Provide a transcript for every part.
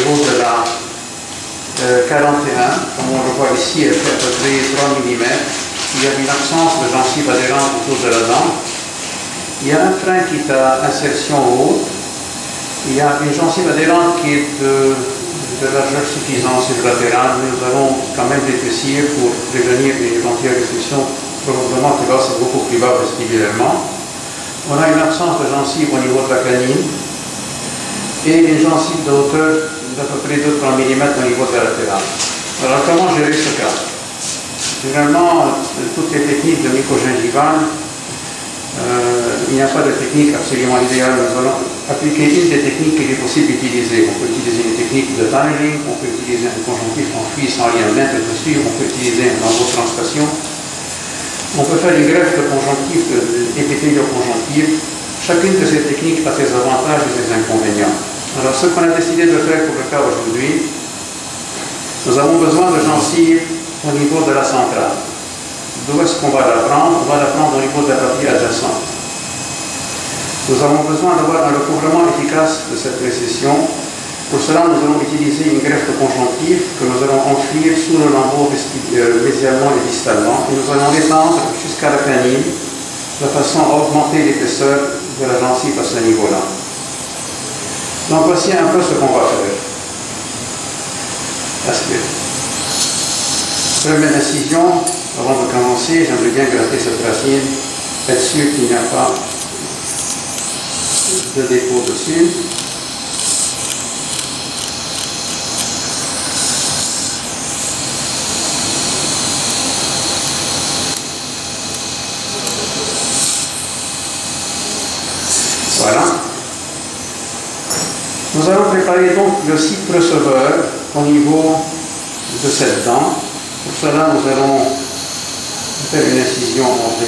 niveau de la 41, comme on le voit ici, elle fait à peu près 3 mm. Il y a une absence de gencive adhérente autour de la dent. Il y a un frein qui est à insertion haute. Il y a une gencive adhérente qui est de largeur suffisante sur le latéral, mais nous allons quand même l'épaissir pour prévenir une éventuelle restriction. Probablement que là c'est beaucoup plus bas vestibulairement. On a une absence de gencive au niveau de la canine et une gencive de hauteur d'à peu près 2-3 mm au niveau de la latérale. Alors comment gérer ce cas? Généralement, toutes les techniques de microgingivale, il n'y a pas de technique absolument idéale. Nous allons appliquer une des techniques qu'il est possible d'utiliser. On peut utiliser une technique de tunneling, on peut utiliser un conjonctif enfui sans rien mettre dessus, on peut utiliser un lambeau de transcation. On peut faire une greffe de conjonctif, d'épithélio-conjonctif. Chacune de ces techniques a ses avantages et ses inconvénients. Alors, ce qu'on a décidé de faire pour le cas aujourd'hui, nous avons besoin de gencives au niveau de la centrale. D'où est-ce qu'on va la prendre? On va la prendre au niveau de la partie adjacente. Nous avons besoin d'avoir un recouvrement efficace de cette récession. Pour cela, nous allons utiliser une greffe de conjonctif que nous allons enfuir sous le lambeau mésialement et distalement. Et nous allons l'étendre jusqu'à la canine de façon à augmenter l'épaisseur de la gencive à ce niveau-là. Donc voici un peu ce qu'on va faire. Aspire. Première incision, avant de commencer, j'aimerais bien gratter cette racine, être sûr qu'il n'y a pas de dépôt dessus. Voilà. Nous allons préparer donc le site receveur au niveau de cette dent. Pour cela, nous allons faire une incision en V,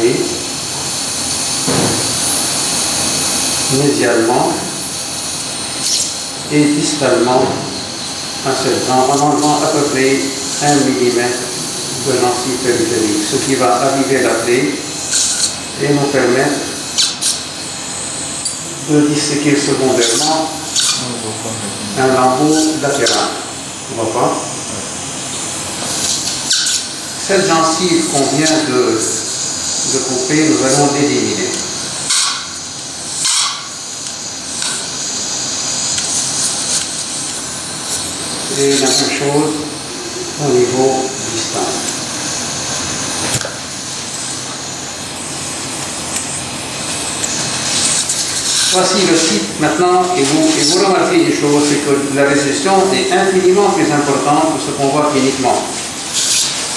médialement et distalement à cette dent, en enlevant à peu près 1 mm de gencive périphérique, ce qui va aviver la plaie et nous permettre de disséquer secondairement un lambeau latéral. On voit pas? Cette gencive qu'on vient de couper, nous allons l'éliminer. Et la même chose au niveau distant. Voici le site maintenant, et vous remarquez une chose, c'est que la récession est infiniment plus importante que ce qu'on voit cliniquement.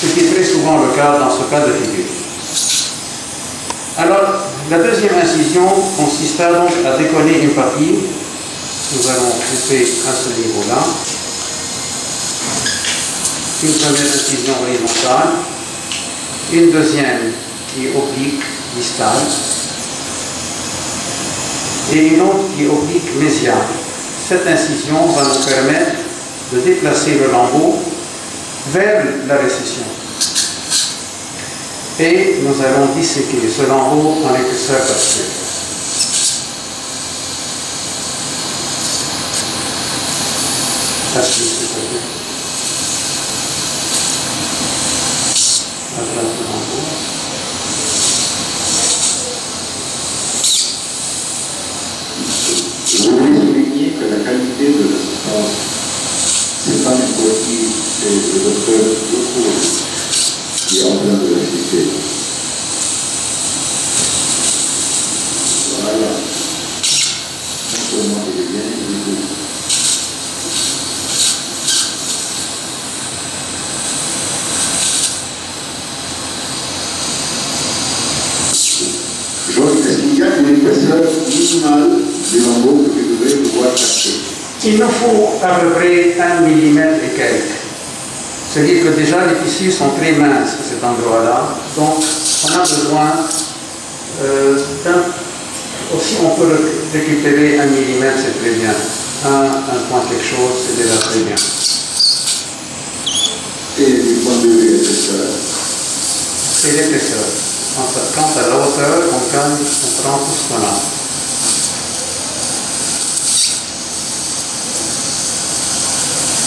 Ce qui est très souvent le cas dans ce cas de figure. Alors, la deuxième incision consistera donc à décoller une partie. Nous allons couper à ce niveau-là. Une première incision horizontale, une deuxième qui est oblique, distale, et une autre qui est oblique, mésiale. Cette incision va nous permettre de déplacer le lambeau vers la récession. Et nous allons disséquer ce lambeau en épaisseur partielle. Assis, c'est-à-dire. À droite le lambeau. Je voudrais souligner que la qualité de l'assistance, c'est pas n'importe qui, c'est le docteur Lecour qui est en train de l'assister. Voilà. Montre-moi qu'il est bien, il est beau. Est-ce qu'il y a une épaisseur minimale du lambeau que vous devez pouvoir capter? Il nous faut à peu près 1 mm et quelques. C'est-à-dire que déjà les tissus sont très minces à cet endroit-là, donc on a besoin aussi on peut récupérer 1 mm, c'est très bien. Un point quelque chose, c'est déjà très bien. Et du point de vue épaisseur? C'est l'épaisseur. Quant à la hauteur, on prend tout ce qu'on a.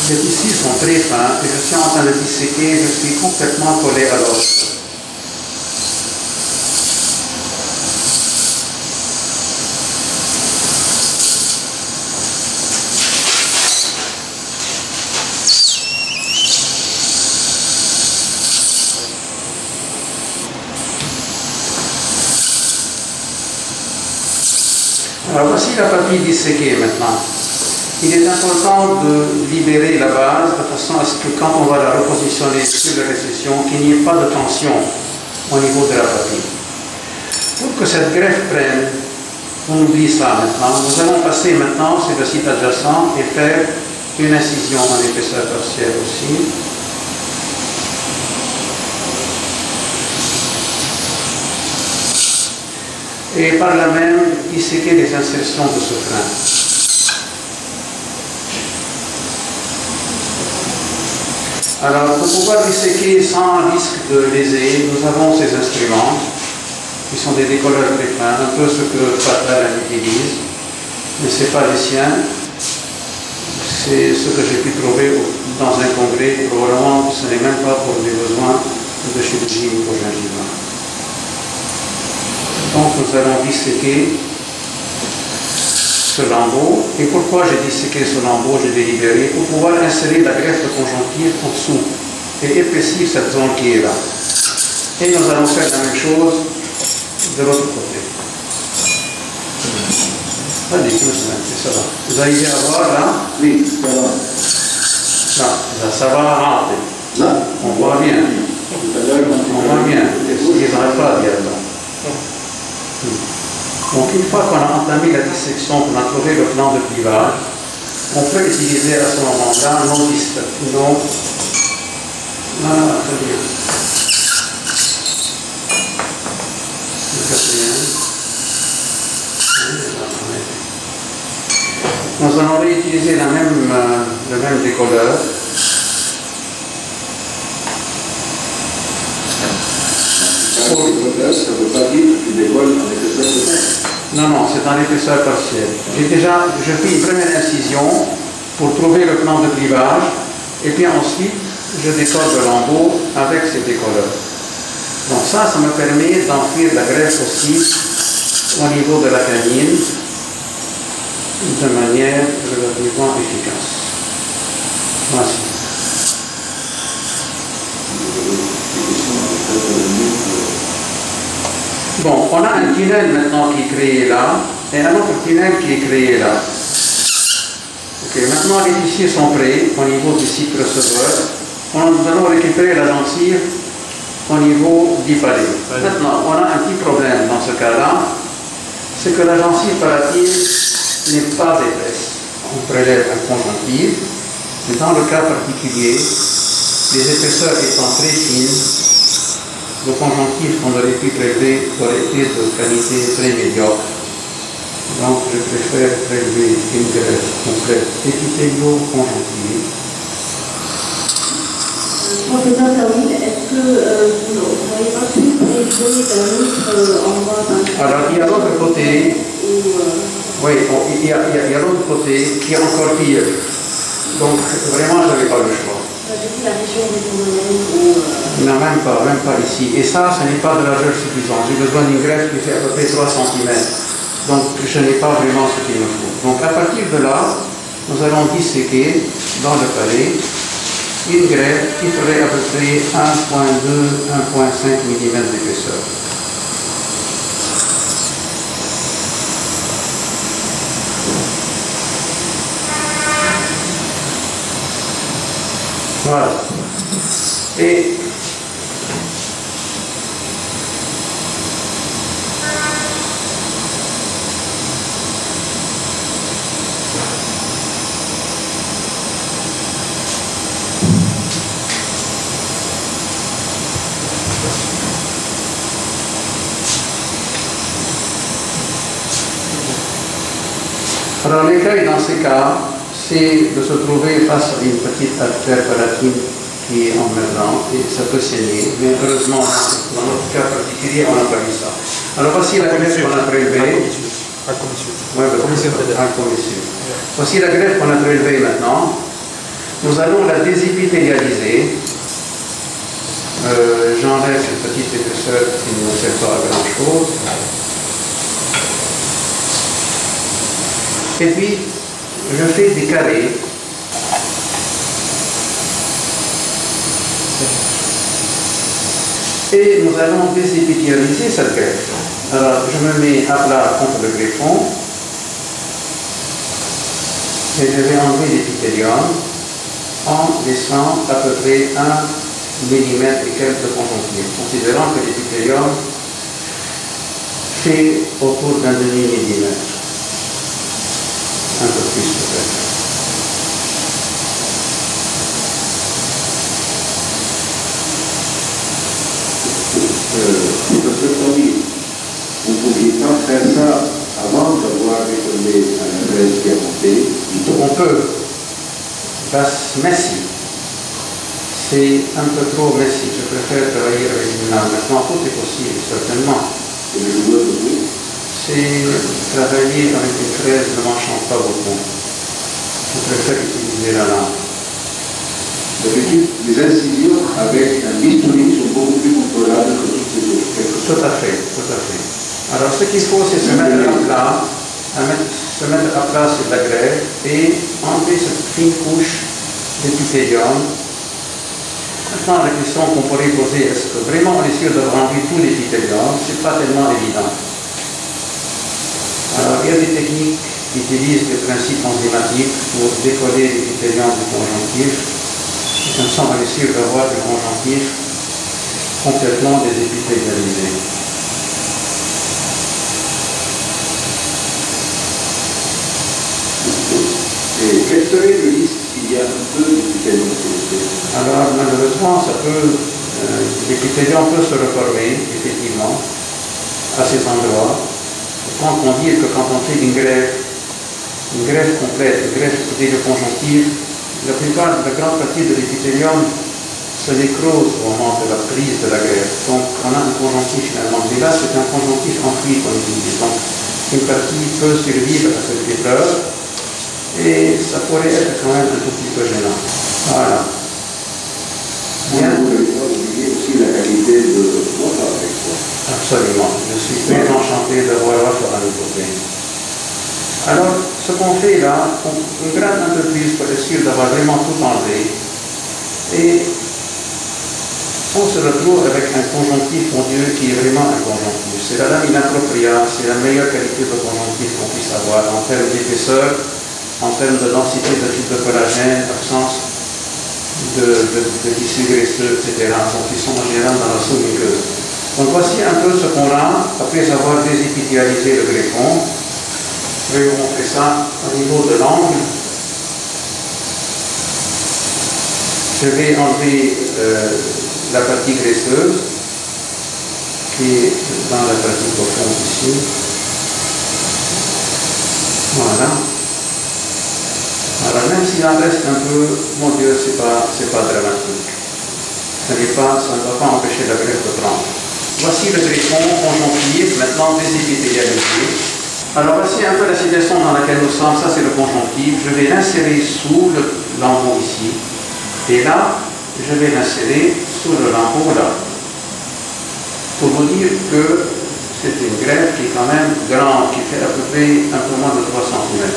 Les tissus sont très fins et je suis en train de disséquer, je suis complètement collé à l'os. Alors voici la papille disséquée maintenant. Il est important de libérer la base de façon à ce que quand on va la repositionner sur la récession, qu'il n'y ait pas de tension au niveau de la papille. Pour que cette greffe prenne, on oublie ça maintenant. Nous allons passer maintenant sur le site adjacent et faire une incision en épaisseur partielle aussi. Et par là même, disséquer les insertions de ce frein. Alors, pour pouvoir disséquer sans risque de léser, nous avons ces instruments, qui sont des décolleurs très fins, un peu ce que Fatal utilise, mais ce n'est pas les siens. C'est ce que j'ai pu trouver dans un congrès. Probablement, ce n'est même pas pour des besoins de chirurgie microgingivale. Donc nous allons disséquer ce lambeau. Et pourquoi j'ai disséqué ce lambeau, j'ai délibéré? Pour pouvoir insérer la greffe de conjonctive en dessous et épaissir cette zone qui est là. Et nous allons faire la même chose de l'autre côté. Allez, ça va. Vous arrivez à voir là? Oui, ça va. Là, ça va rentrer. Là, on voit bien. On voit bien. Ils n'arrêtent pas à dire là. Donc une fois qu'on a entamé la dissection, qu'on a trouvé le plan de clivage, on peut utiliser à ce moment-là nos listes. Non. Voilà, très bien. Le quatrième. Nous allons réutiliser le même décolleur. ça ne veut pas dire que tu décolles en épaisseur totale. Non, non, c'est en épaisseur partielle. Je fais une première incision pour trouver le plan de clivage, et puis ensuite, je décolle le lambeau avec ces décolleurs. Donc ça me permet d'enfuir la greffe aussi au niveau de la canine de manière relativement efficace. Voici. Bon, on a un tunnel maintenant qui est créé là, et un autre tunnel qui est créé là. Ok, maintenant les fichiers sont prêts au niveau du site receveur. Nous allons récupérer la gencive au niveau du palais. Maintenant, on a un petit problème dans ce cas-là, c'est que la gencive palatine n'est pas épaisse. On prélève un conjonctif, mais dans le cas particulier, les épaisseurs étant très fines, le conjonctif qu'on aurait pu prélever aurait été de qualité très médiocre. Donc je préfère prélever une greffe complète épithélo-conjonctive. Professeur Tawil, est-ce que vous n'auriez pas pu prélever d'un autre endroit? Alors il y a l'autre côté, oui, il y a l'autre côté qui est encore pire. Donc vraiment je n'avais pas le choix. La région des Non, même pas ici. Et ça, ce n'est pas de largeur suffisante. J'ai besoin d'une greffe qui fait à peu près 3 cm. Donc, je n'ai pas vraiment ce qu'il me faut. Donc, à partir de là, nous allons disséquer dans le palais une greffe qui ferait à peu près 1,2-1,5 mm d'épaisseur. Voilà. Et alors l'écueil dans ces cas, c'est de se trouver face à une petite artère palatine qui est emergente et ça peut saigner, mais heureusement, dans notre cas particulier, on n'a pas vu ça. Alors voici la greffe qu'on a prélevée. Voici la greffe qu'on a prélevée maintenant. Nous allons la désépithélialiser. J'enlève cette petite épaisseur qui ne sert pas à grand chose. Et puis, je fais des carrés. Et nous allons désépithélialiser cette greffe. Alors, je me mets à plat contre le greffon. Et je vais enlever l'épithélium en laissant à peu près 1 millimètre et quelques de conjonctive, considérant que l'épithélium fait autour d'un demi-millimètre. Un peu plus peut-être. Professeur Tommy, vous ne pouviez pas faire ça avant d'avoir récolté à la graisse qui a monté? On peut. Messi. C'est un peu trop messy. Je préfère travailler avec une lame. Maintenant, tout est possible, certainement. Et le joueur de vous? C'est travailler avec une fraise ne m'enchante pas beaucoup. Je préfère utiliser la lame. D'habitude, les incisions avec un bistouri sont beaucoup plus contrôlables que toutes les autres. Tout à fait, tout à fait. Alors, ce qu'il faut, c'est se mettre à plat, sur la greffe et enlever cette fine couche d'épithélium. Maintenant, la question qu'on pourrait poser, est-ce que vraiment on est sûr d'avoir enlevé tout l'épithélium? Ce n'est pas tellement évident. Alors, il y a des techniques qui utilisent des principes enzymatiques pour décoller l'épithélium du conjonctif. Comme ça, on est sûr d'avoir le conjonctif complètement désépithélialisé. Et quel serait le risque s'il y a un peu d'épithélium? Alors, malheureusement, l'épithélium peut se reformer, effectivement, à ces endroits. Autant qu'on dit que quand on fait une greffe complète, une greffe côté de conjonctive, la grande partie de l'épithélium se nécrose au moment de la prise de la greffe. Donc, on a un conjonctif finalement. Mais là, c'est un conjonctif enfoui, comme on dit. Donc, une partie peut survivre à cette épreuve et ça pourrait être quand même un tout petit peu gênant. Voilà. Bien. Vous n'avez pas oublié aussi la qualité de votre avec toi. Absolument. Je suis très enchanté d'avoir Rafa à nos côtés. Alors, ce qu'on fait là, on gratte un peu plus pour être sûr d'avoir vraiment tout enlevé. Et on se retrouve avec un conjonctif, mon Dieu, qui est vraiment un conjonctif. C'est la lamine appropriate, c'est la meilleure qualité de conjonctif qu'on puisse avoir en termes d'épaisseur, en termes de densité de fibres de collagène, absence de tissus graisseux, etc. Donc, ils sont en général dans la sous-muqueuse. Donc, voici un peu ce qu'on a après avoir désépithélialisé le greffon. Je vais vous montrer ça au niveau de l'angle. Je vais enlever la partie graisseuse qui est dans la partie profonde ici. Voilà. Alors même s'il en reste un peu, mon Dieu, c'est pas dramatique. Ça ne va pas empêcher la greffe de prendre. Voici le greffon conjonctif, maintenant désépithélialisé. Alors voici un peu la situation dans laquelle nous sommes. Ça c'est le conjonctif. Je vais l'insérer sous le lambeau ici. Et là, je vais l'insérer sous le lambeau là. Pour vous dire que c'est une greffe qui est quand même grande, qui fait à peu près un peu moins de 3 cm.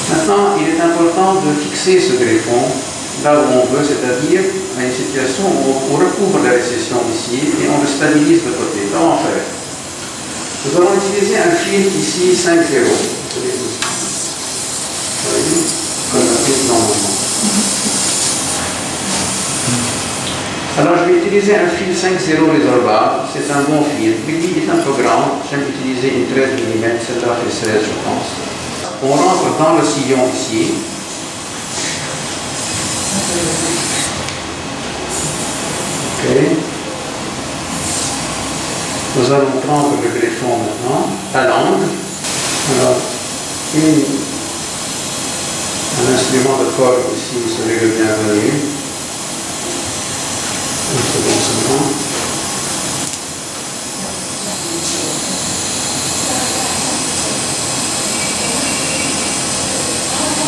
Maintenant, il est important de fixer ce greffon là où on veut, c'est-à-dire à une situation où on recouvre la récession ici et on le stabilise de côté. Comment faire? Nous allons utiliser un fil ici 5,0. Alors je vais utiliser un fil 5,0 résorbable, c'est un bon fil, mais il est un peu grand, j'aime utiliser une 13 mm, celle-là fait 16 je pense. On rentre dans le sillon ici. Ok. Nous allons prendre le greffon maintenant, à l'angle. Alors, un instrument de corde ici serait le bienvenu. Un second seulement.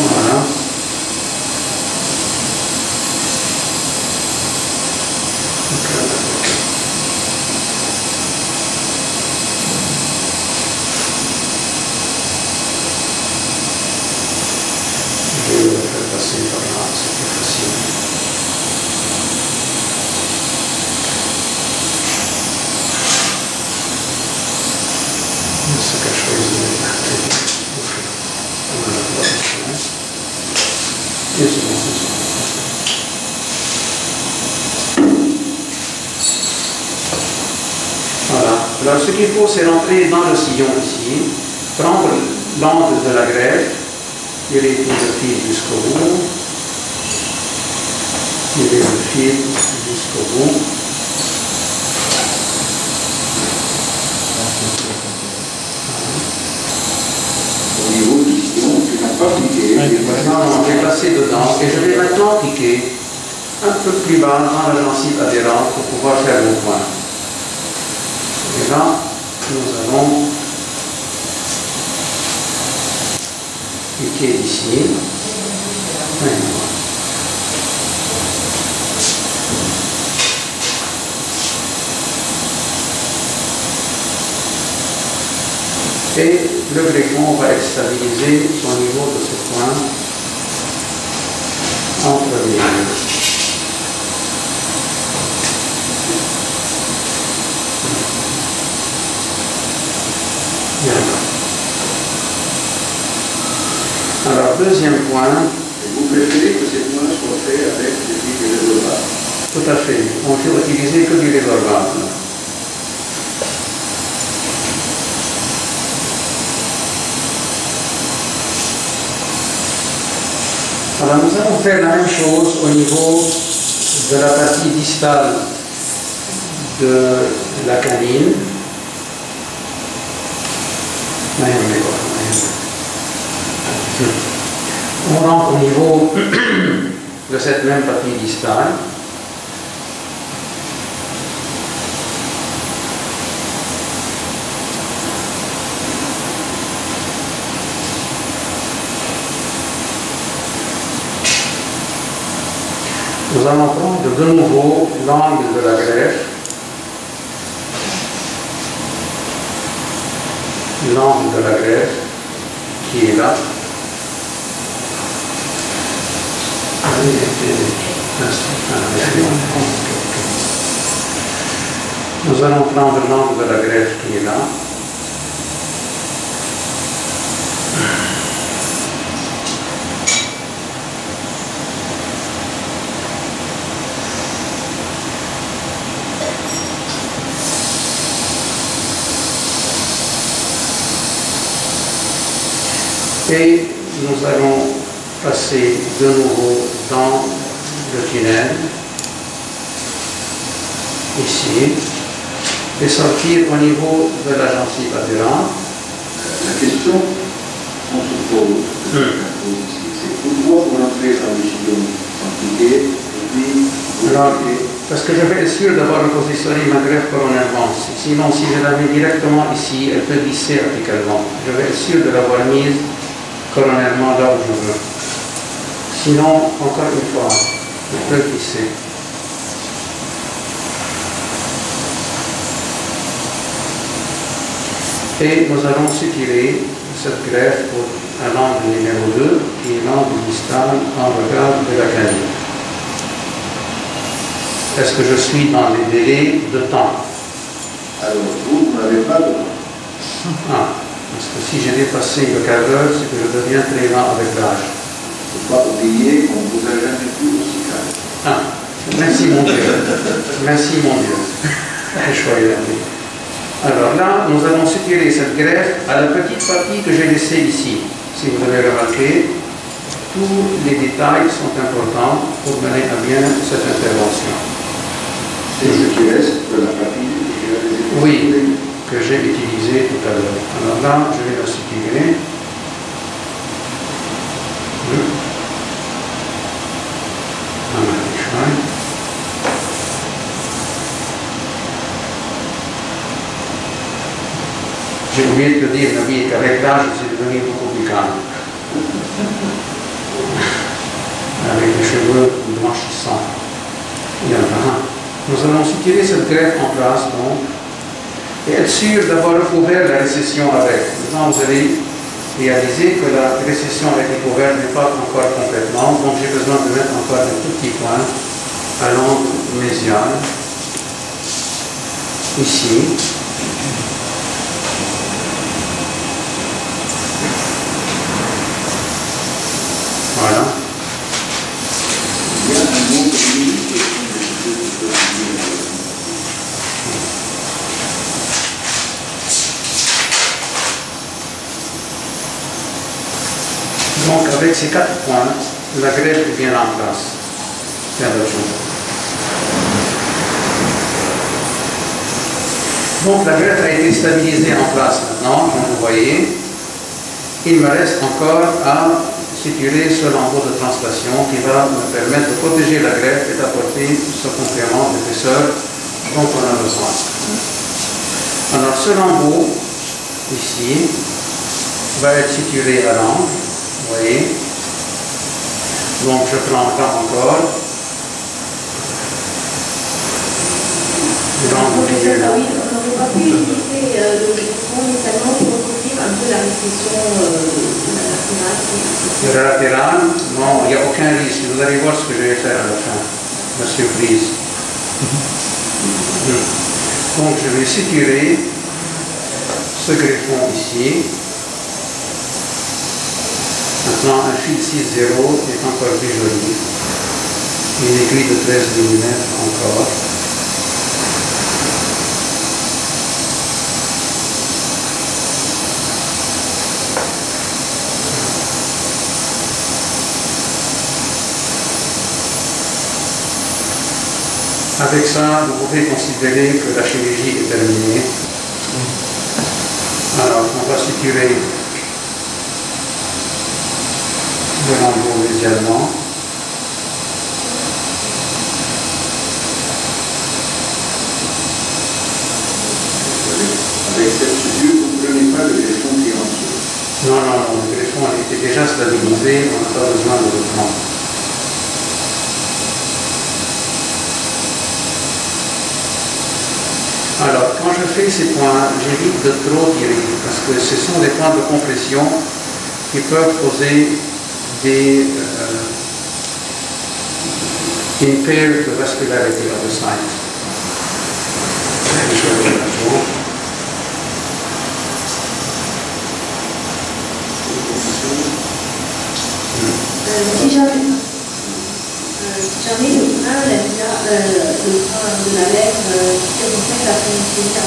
Voilà. passer par là, c'est plus facile. C'est quelque chose de et c'est bon, c'est ça. Voilà. Alors ce qu'il faut, c'est rentrer dans le sillon ici, prendre l'angle de la greffe, tirer tout le fil jusqu'au bout, tirer le fil jusqu'au bout. Au niveau du sillon, tu n'as pas piqué. Non, je vais passer dedans et je vais maintenant piquer un peu plus bas dans la gencive adhérente pour pouvoir faire mon point. Et là, nous allons piquer ici. Et le greffon va être stabilisé au niveau de ce point entre les deux. Bien. Alors, deuxième point. Et vous préférez que ces points soient faits avec des fils résorbables? Tout à fait. On ne peut utiliser que du résorbable. Alors, nous allons faire la même chose au niveau de la partie distale de la canine. On rentre au niveau de cette même partie distale. Nous allons prendre de nouveau l'angle de la greffe, l'angle de la greffe qui est là. Nous allons prendre l'angle de la greffe qui est là. Et nous allons passer de nouveau dans le tunnel, ici, et sortir au niveau de la gencive adhérente. La question qu'on se pose, c'est pourquoi vous rentrez dans le sillon sans piquer, et puis vous piquez. Parce que je vais être sûr d'avoir repositionné ma greffe coronairement. Sinon, si je la mets directement ici, elle peut glisser articalement. Je vais être sûr de l'avoir mise coronairement là où je veux. Sinon, encore une fois, je peux glisser. Et nous allons soutirer cette greffe pour un angle numéro 2, qui est l'angle distal en regard de la canine. Est-ce que je suis dans les délais de temps? Alors, vous n'avez pas de temps. Ah, parce que si j'ai dépassé le quart d'heure, c'est que je deviens très lent avec l'âge. Il ne faut pas oublier qu'on vous a jamais vu aussi calme. Ah, merci mon Dieu. Merci mon Dieu. Alors là, nous allons soutirer cette greffe à la petite partie que j'ai laissée ici. Si vous avez remarqué, tous les détails sont importants pour mener à bien cette intervention. C'est ce qui reste de la partie Oui, que j'ai utilisé tout à l'heure. Alors là, je vais la soutirer. J'ai oublié de te dire, Nabil, qu'avec l'âge, je suis devenu beaucoup plus calme. Avec les cheveux blanchissants. Nous allons soutirer cette greffe en place, donc, et être sûr d'avoir recouvert la récession avec. Maintenant, vous allez réaliser que la récession avec les couverts n'est pas encore complètement, donc mettre encore un tout petit point à l'angle mésial, ici. Voilà. Il y a un nombre limité de Donc avec ces 4 points, la greffe est bien en place. Bien attention. Donc la greffe a été stabilisée en place maintenant, comme vous voyez. Il me reste encore à situer ce lambeau de translation qui va me permettre de protéger la greffe et d'apporter ce complément d'épaisseur dont on a besoin. Alors ce lambeau, ici, va être situé à l'angle. Vous voyez, donc je prends là encore l'angle qui est là. Oui, on n'aurait pas pu utiliser le greffon initialement pour recouvrir un peu la récession Le latéral, non, il n'y a aucun risque. Vous allez voir ce que je vais faire à la fin, la surprise. Donc je vais situer ce greffon ici. Maintenant, un fil 6-0 est encore plus joli. Une aiguille de 13 mm encore. Avec ça, vous pouvez considérer que la chirurgie est terminée. Alors, on va situer le lambeau médialement. Avec cette suture, vous ne prenez pas le greffon qui est en dessous. Non, le greffon était déjà stabilisé, on n'a pas besoin de le prendre. Alors, quand je fais ces points, j'évite de trop tirer, parce que ce sont des points de compression qui peuvent causer une perte de vascularité of the site. Si jamais le frein, le frein de la lèvre, c'est pour ça que la frein est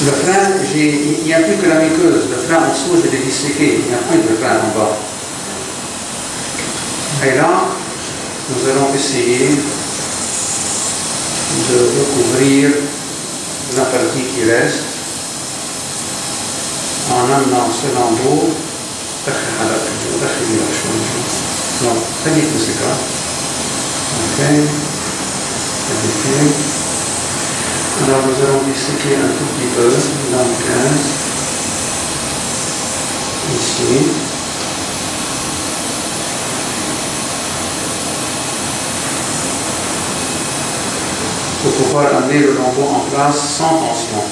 Le frein, il n'y a plus que la muqueuse. Le frein en dessous, je l'ai disséqué. Il n'y a plus de frein en bas. Et là, nous allons essayer de recouvrir la partie qui reste en amenant ce lambeau. Non, très vite, c'est ça. Ok. Alors nous allons disséquer un tout petit peu dans le 15, ici. Pour pouvoir amener le lambeau en place sans tension.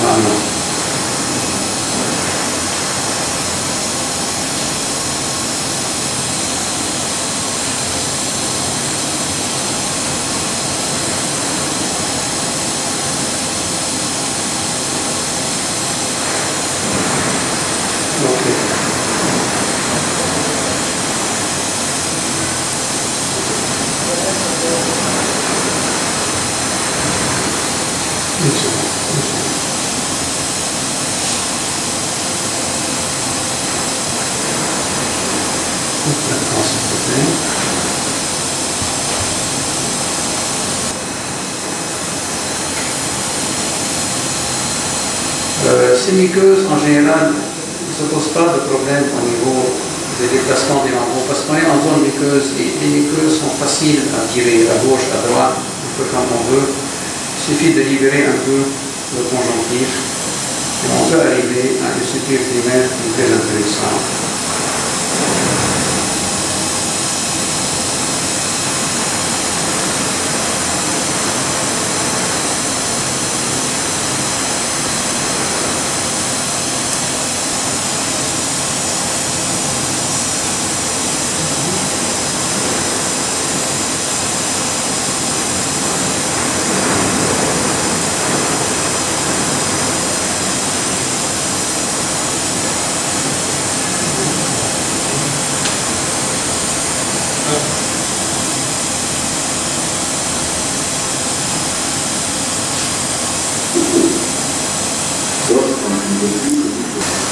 Voilà. Ces muqueuses, en général, ne se posent pas de problème au niveau des déplacements des lambeaux, parce qu'on est en zone muqueuse et les muqueuses sont faciles à tirer à gauche, à droite, un peu comme on veut. Il suffit de libérer un peu le conjonctif et on peut arriver à une suture primaire très intéressante.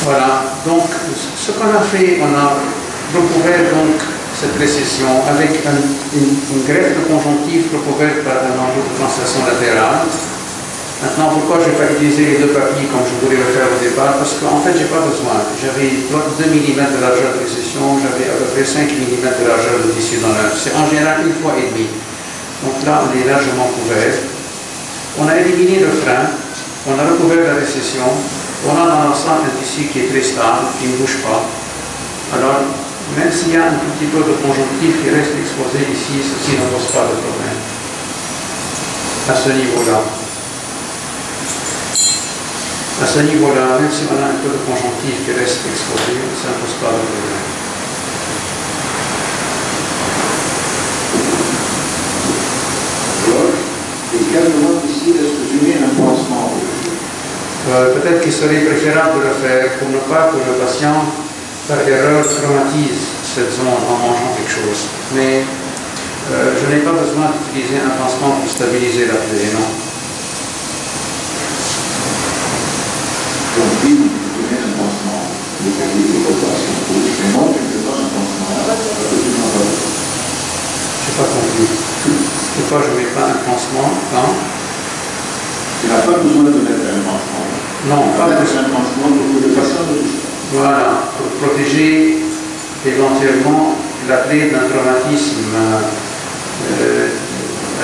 Voilà, donc ce qu'on a fait, on a recouvert donc cette récession avec une greffe de conjonctive recouverte par un embout de translation latérale. Maintenant, pourquoi je n'ai pas utilisé les deux papilles comme je voulais le faire au départ? Parce qu'en fait, je n'ai pas besoin. J'avais 2 mm de largeur de récession, j'avais à peu près 5 mm de largeur de tissu dans l'œuf. C'est en général 1,5 fois. Donc là, on est largement couvert. On a éliminé le frein, on a recouvert la récession, on a dans l'ensemble un tissu qui est très stable, qui ne bouge pas. Alors, même s'il y a un tout petit peu de conjonctif qui reste exposé ici, ceci ne pose pas de problème. À ce niveau-là. À ce niveau-là, même si on a un peu de conjonctif qui reste exposé, ça ne pose pas de problème. Et quel moment ici est-ce que je mets un pansement? Peut-être qu'il serait préférable de le faire pour ne pas que le patient, par erreur, traumatise cette zone en mangeant quelque chose. Mais je n'ai pas besoin d'utiliser un pansement pour stabiliser la plaie, non? Donc, oui, vous prenez un pansement, vous prenez des opérations rouges, mais non, je ne fais pas un pansement. Je n'ai pas compris. Pourquoi je ne mets pas un pansement quand? Tu n'as pas besoin de mettre un pansement. Non, pas mettre besoin. un pansement pour que le patient ne touche pas. Voilà, pour protéger éventuellement la plaie d'un traumatisme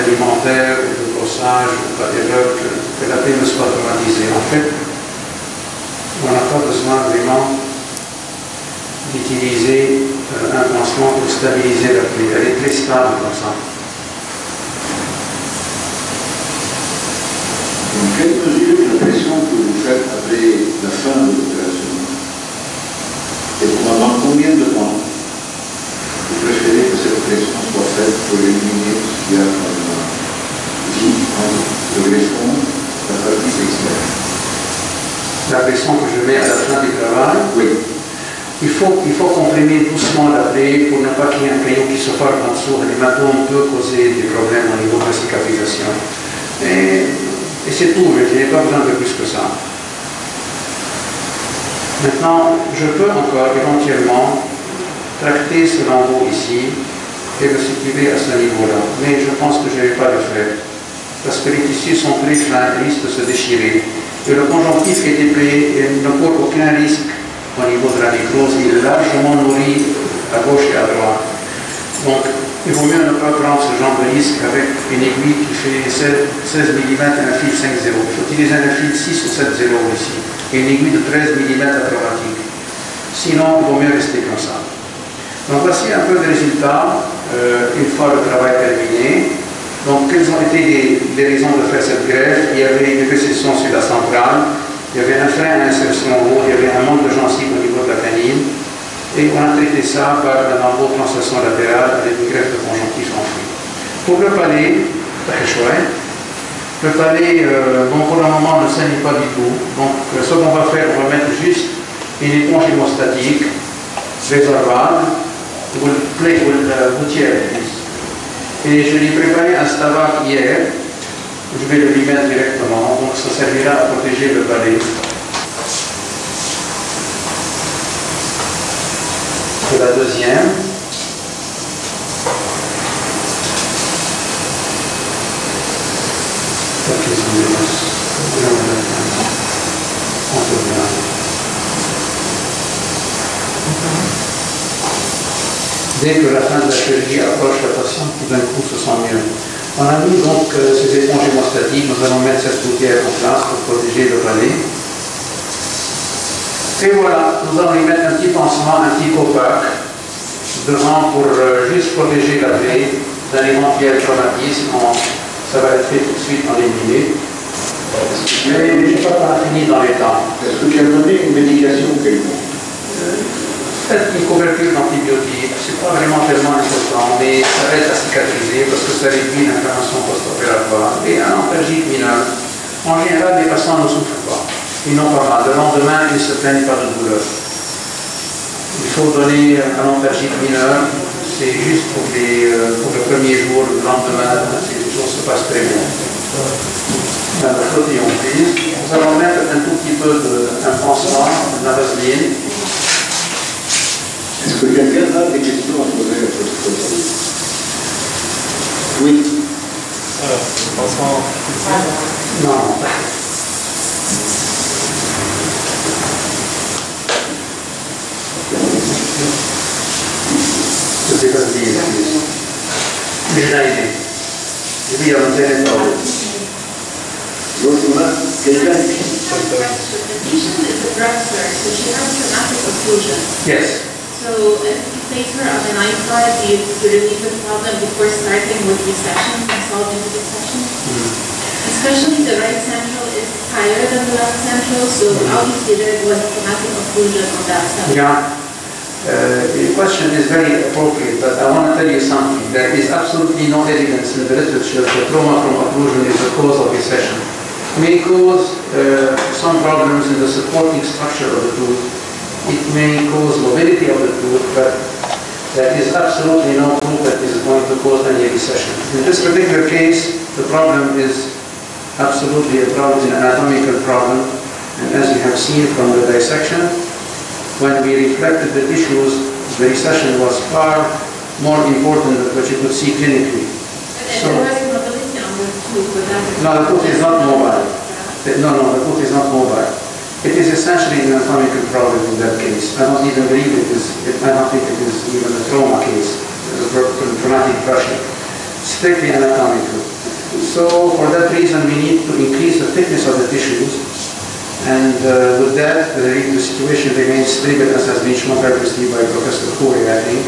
alimentaire ou de brossage ou par erreur, que la plaie ne soit traumatisée. En fait, on n'a pas besoin vraiment d'utiliser un pansement pour stabiliser la plaie. Elle est très stable comme ça. Dans quelle mesure la pression que vous faites après la fin de l'opération et pendant combien de temps vous préférez que cette pression soit faite pour éliminer ce qu'il y a entre le greffon, la partie externe? La pression que je mets à la fin du travail, Oui. il faut comprimer doucement la plaie pour ne pas qu'il y ait un caillou qui se forme en dessous. L'hématome peut causer des problèmes au niveau de la cicatrisation. Et c'est tout, je n'ai pas besoin de plus que ça. Maintenant, je peux encore éventuellement tracter ce lambeau ici et le situer à ce niveau-là. Mais je pense que je ne vais pas le faire. Parce que les tissus sont très fins, ils risquent de se déchirer. Et le conjonctif est épais et ne court aucun risque au niveau de la nécrose. Il est largement nourri à gauche et à droite. Donc, il vaut mieux ne pas prendre ce genre de risque avec une aiguille qui fait 16 mm et un fil 5,0. Il faut utiliser un fil 6 ou 7,0 ici. Et une aiguille de 13 mm achromatique. Sinon, il vaut mieux rester comme ça. Donc, voici un peu de résultats une fois le travail terminé. Donc, quelles ont été les raisons de faire cette greffe? Il y avait une récession sur la centrale, il y avait un frein à insertion en haut, il y avait un manque de gencive au niveau de la canine. Et on a traité ça par un embout de translation latérale avec une greffe de conjonctif enfouie. Pour le palais, très chouette. Le palais, bon, pour le moment, ne saigne pas du tout. Donc, ce qu'on va faire, on va mettre juste une éponge hémostatique résorbable ou une plaie ou une gouttière. Et je lui ai préparé un Stavac hier. Je vais le lui mettre directement. Donc, ça servira à protéger le palais. La deuxième. Dès que la fin de la chirurgie approche, la patiente tout d'un coup se sent mieux. On a mis donc ces éponges hémostatiques. Nous allons mettre cette gouttière en place pour protéger le palais. Et voilà, nous allons y mettre un petit pansement, un petit copac devant pour juste protéger la plaie d'un éventuel traumatisme. Ça va être fait tout de suite en une minute. Mais je n'ai pas fini dans les temps. Est-ce que tu as donné une médication quelconque? Peut-être une couverture d'antibiotiques, ce n'est pas vraiment tellement important, mais ça aide à cicatriser parce que ça réduit l'inflammation post-opératoire. Et un empalgite mineur, en général, les patients ne souffrent pas. Ils n'ont pas mal. Le lendemain, ils ne se plaignent pas de douleur. Il faut donner un empalgite mineur, c'est juste pour le premier jour, le lendemain, les choses se passent très bien. Nous allons mettre un tout petit peu un Irritating. We are maintaining power. The patient is a drug search, so she has traumatic occlusion. Yes. So if you place her on an iPad, do you relieve the problem before starting with recession and solving the recession? Especially the right central is higher than the left central, so obviously there was traumatic occlusion on that side. Yeah. The question is very appropriate, but I want to tell you something. There is absolutely no evidence in the literature that trauma from occlusion is the cause of recession. It may cause some problems in the supporting structure of the tooth. It may cause mobility of the tooth, but there is absolutely no proof that is going to cause any recession. In this particular case, the problem is absolutely a problem, an anatomical problem, and as you have seen from the dissection, when we reflected the tissues, the recession was far more important than what you could see clinically. So, there was mobility on the tooth, but that is... No, the tooth is not mobile. No, the tooth is not mobile. It is essentially an anatomical problem in that case. I don't even believe it is, I don't think it is even a trauma case, traumatic brushing. Strictly anatomical. So, for that reason, we need to increase the thickness of the tissues. And with that, the situation remains stable, as has been shown previously by Professor Khoury, I think.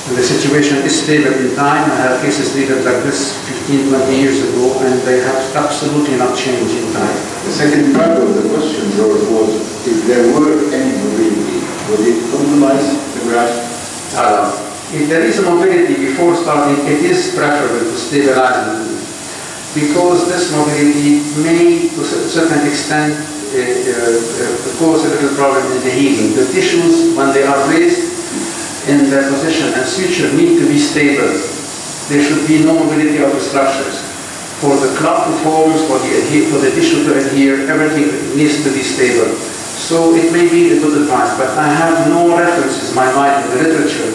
And the situation is stable in time. I have cases dated like this 15, 20 years ago, and they have absolutely not changed in time. The second part of the question, George, was if there were any mobility, would it compromise the graft? If there is a mobility before starting, it is preferable to stabilize the tooth, because this mobility may, to a certain extent, cause a little problem in the healing. The tissues, when they are placed in their position and suture, need to be stable. There should be no mobility of the structures. For the clot to form, for the tissue to adhere, everything needs to be stable. So it may be a good advice, but I have no references in my mind in the literature